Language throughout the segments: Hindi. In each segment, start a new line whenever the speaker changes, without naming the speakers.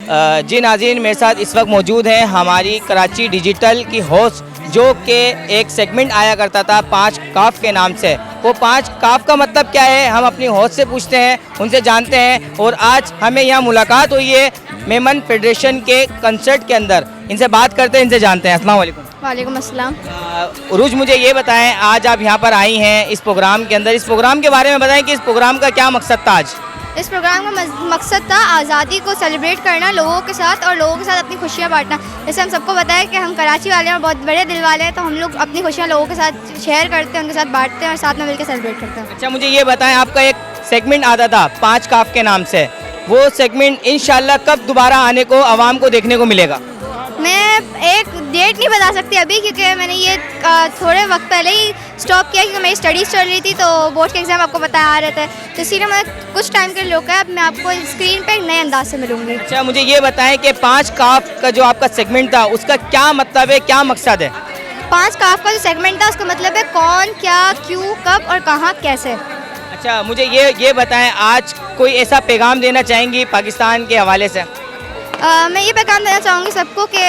जी नाज़रीन, मेरे साथ इस वक्त मौजूद हैं हमारी कराची डिजिटल की होस्ट, जो कि एक सेगमेंट आया करता था 5 काफ के नाम से। वो 5 काफ का मतलब क्या है, हम अपनी होस्ट से पूछते हैं, उनसे जानते हैं। और आज हमें यहाँ मुलाकात हुई है मेमन फेडरेशन के कंसर्ट के अंदर। इनसे बात करते हैं, इनसे जानते हैं। अस्सलाम वालेकुम।
वालेकुम अस्सलाम।
उरूज, मुझे ये बताएं, आज आप यहाँ पर आई हैं इस प्रोग्राम के अंदर, इस प्रोग्राम के बारे में बताएं कि इस प्रोग्राम का क्या मकसद था आज।
इस प्रोग्राम का मकसद था आज़ादी को सेलिब्रेट करना लोगों के साथ, और लोगों के साथ अपनी खुशियाँ बांटना। जैसे हम सबको पता है कि हम कराची वाले हैं, बहुत बड़े दिल वाले हैं, तो हम लोग अपनी खुशियाँ लोगों के साथ शेयर करते हैं, उनके साथ बांटते हैं और साथ में मिलकर सेलिब्रेट करते हैं।
अच्छा, मुझे ये बताएं, आपका एक सेगमेंट आता था 5 काफ के नाम से, वो सेगमेंट इंशाल्लाह कब दोबारा आने को, आवाम को देखने को मिलेगा?
मैं एक डेट नहीं बता सकती अभी, क्योंकि मैंने ये थोड़े वक्त पहले ही स्टॉप किया, क्योंकि मेरी स्टडीज़ चल रही थी, तो बोर्ड के एग्ज़ाम आपको पता आ रहे थे, तो इसीलिए मैं कुछ टाइम के लिए रोका है। अब मैं आपको स्क्रीन पे एक नए अंदाज से मिलूंगी।
अच्छा, मुझे ये बताएं कि 5 काफ का जो आपका सेगमेंट था, उसका क्या मतलब है, क्या मकसद है?
5 काफ का जो सेगमेंट था, उसका मतलब है कौन, क्या, क्यों, कब और कहाँ, कैसे।
अच्छा, मुझे ये बताएं, आज कोई ऐसा पैगाम देना चाहेंगी पाकिस्तान के हवाले से?
मैं ये पैगाम देना चाहूँगी सबको कि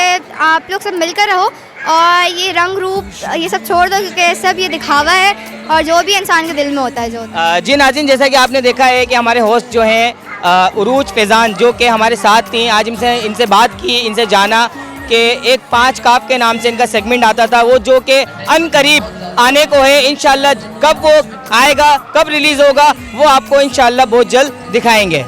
आप लोग सब मिलकर रहो और ये रंग रूप ये सब छोड़ दो, क्योंकि सब ये दिखावा है और जो भी इंसान के दिल में होता है जो
जी नाज़रीन, जैसा कि आपने देखा है कि हमारे होस्ट जो हैं उरूज फैज़ान, जो कि हमारे साथ थी, आज इनसे बात की, इनसे जाना कि एक 5 काफ के नाम से इनका सेगमेंट आता था, वो जो कि अनकरीब आने को है। इंशाल्लाह कब वो आएगा, कब रिलीज़ होगा, वो आपको इंशाल्लाह बहुत जल्द दिखाएंगे।